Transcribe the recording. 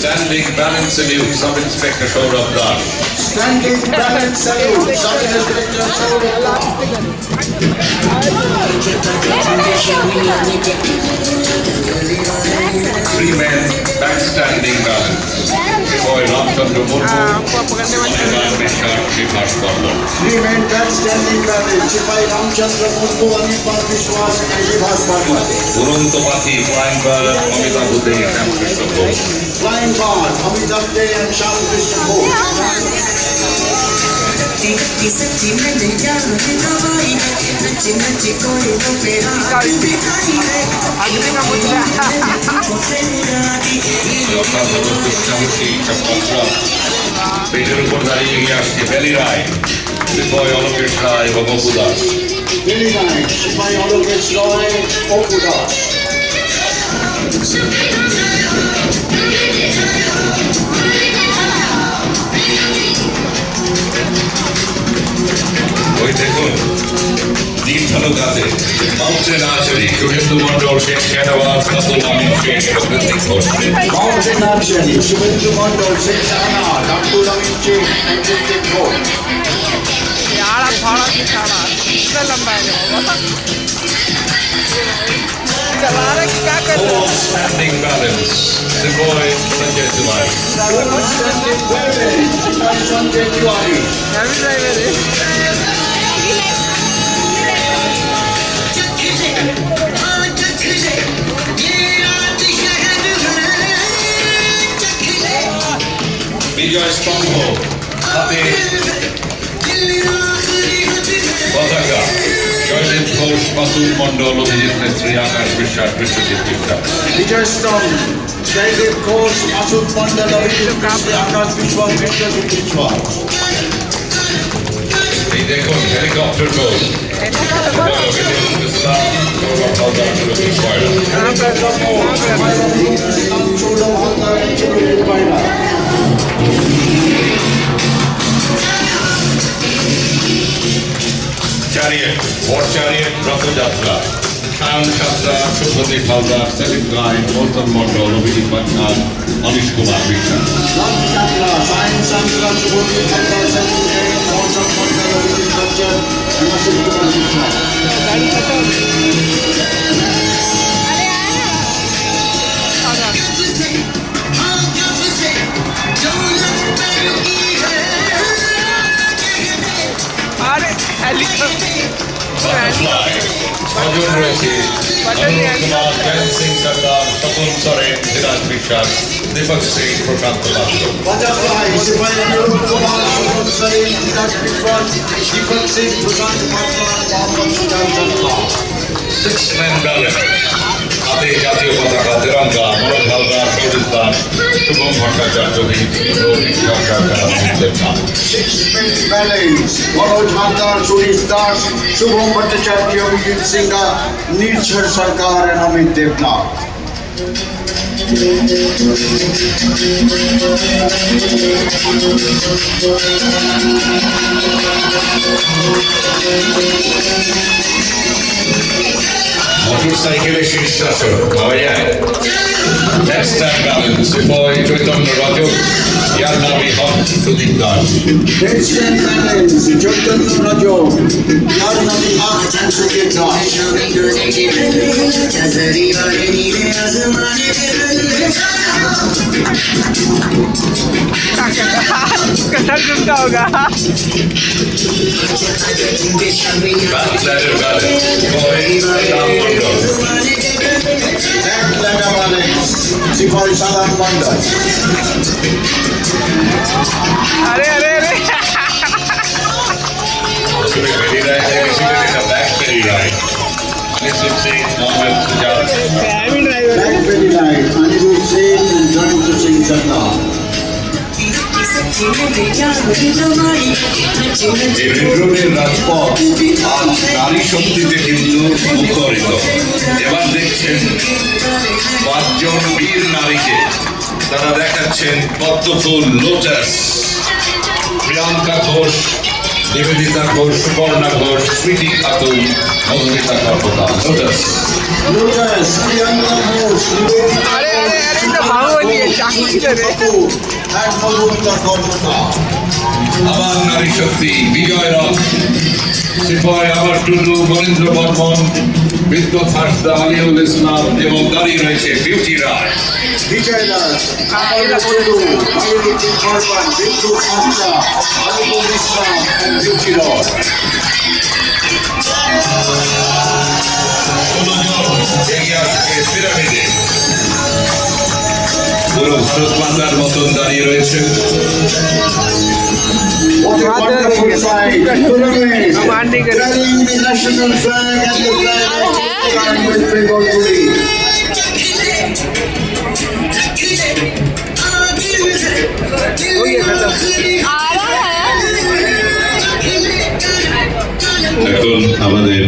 Standing balance salute, Sub-Inspector Saurabh Das. Standing balance salute, Sub-Inspector Saurabh Das. 3 men, backstanding balance. Boy Ramchandra Murmu, Anirban Mishra, Shibhash Barlow. 3 men backstanding balance, Sipai Ramchandra Murmu, Anirban Vishwas and Shibhash Barlow. Durunto Pathi, Flying Bird, Amitabh Uday, Shyam Krishna Bose. Flying Bird, Amitabh Day and Shyam Krishna Bose. পেটের উপর দাঁড়িয়ে গিয়ে আসছে বেলি রায়, সিপাই অলকেশ রায় এবং অপু দাস। বেলি রায়, সিপাই অলকেশ রায়, অপু দাস। ওই দেখুন দ্বীপ ধনুকাতে মাউন্টেন আর্চারি শুভেন্দু মন্ডল, শেখ শাহনওয়াজ, আব্দুল আমিন শেখ, প্রকৃতি ঘোষ। মাউন্টেন আর্চারি শুভেন্দু মন্ডল, শেখ শাহনওয়াজ, আব্দুল আমিন শেখ, প্রকৃতি Ghosh. Standing balance, Sipoy Sanjay Tiwari. Sanjay Tiwari. বিজয় স্তম্ভ হাতে পতাকা, জয়দেব ঘোষ, মাসুদ মন্ডল, অভিজিৎ নেত্রী, আকাশ বিশ্বাস, বিশ্বজিৎ বিশ্বাস। বিজয় স্তম্ভ জয়দেব ঘোষ, মাসুদ মন্ডল, অভিজিৎ নেত্রী, আকাশ বিশ্বাস, বিশ্বজিৎ বিশ্বাস। এই দেখুন হেলিকপ্টার গোল chariot, war chariot, Rathyatra, Sayan Satra, Subhadip Haldar, Selim Roy, Gautam Mondal, Abhijit Bachchan, Anish Kumar Biswas. Rathyatra, Sayan Satra, Subhadip Haldar, Selim Roy, Gautam Mondal, Abhijit Bachchan, Anish Kumar Biswas. ছজন রয়েছে, অনুপ কুমার, জয়ন্ত সিং সরকার, তপন সরেন, ধীরাজ বিশ্বাস, দীপক সিং, প্রশান্ত পাত্র। বাজারফ্লাই, সিপাহি অনুপ কুমার, তপন সরেন, ধীরাজ বিশ্বাস, দীপক সিং, প্রশান্ত পাত্র, মোহাম্মদ সিরাজউদ্দৌলা। 6 men balance, হাতে জাতীয় পতাকা, Tiranga, Manoj Haldar, সৌজিত Das, Shubham Bhattacharya, Debnath. 6 men balance, Manoj Haldar, Sunish Das, Shubham Bhattacharya, Abhijit Sinha, Nirjhar Sarkar and Amit Debnath. মোটরসাইকেলের শীর্ষাসন পাওয়া যায়। নেক্সট টাইম ব্যালেন্স, সিপাই চৈতন্য রজক, ইয়ার নামে Haque Sudip Das. Next man balance, Chaitanya Rajak, ইয়ার নামে হক সুদীপ দাস। इसका सर झुकता होगा। Backladder balance, সিপাই Ram Mondal. Backladder balance, সিপাহি সালাম মন্ডল। अरे अरे अरे বেলি রায় থেকে ছিলেন এটা ব্যাক বেলি রায়। অনিরুদ্ধ সিং, মোহাম্মদ সুজাত। Blackberry Light, Anirudh Singh and Jayant Singh Sardar. বেডরুমের রাজপথ আজ নারী শক্তিতে কিন্তু মুখরিত। এবার দেখছেন 5 জন বীর নারীকে, তারা দেখাচ্ছেন পদ্মফুল, লোটাস, প্রিয়াঙ্কা ঘোষ, নিবেদিতা ঘোষ, সুবর্ণা ঘোষ, স্মৃতি খাতুন, মধুমিতা কর্মকার, লোটাস। লোটাস, প্রিয়াঙ্কা ঘোষ, নিবেদিতা আরে, আরে, ঘোষ, আরে, এটা ভাঙো দিয়ে, চাকু দিল রে। এক মধুমিতা কর্মকার। আবার নারী শক্তি, বিজয় রথ, সিপাহী আবার টুডু, বরেন্দ্র বর্মন, বিদ্যুৎ হাসদা, আলিউল ইসলাম এবং দাঁড়িয়ে রয়েছে বিউটি রায়। বিজয় দাস, কামাল টুডু, আলিউদ্দিন বর্মন, বিদ্যুৎ হাসদা, আলিউল ইসলাম and বিউটি রয়। এগিয়ে আসছে পিরামিডে। পুরো স্রোত বাঁধার মতন দাঁড়িয়ে রয়েছে। What a wonderful sight! Pyramids carrying the national flag and the flag of West Bengal today. हो गया खत्म। এখন আমাদের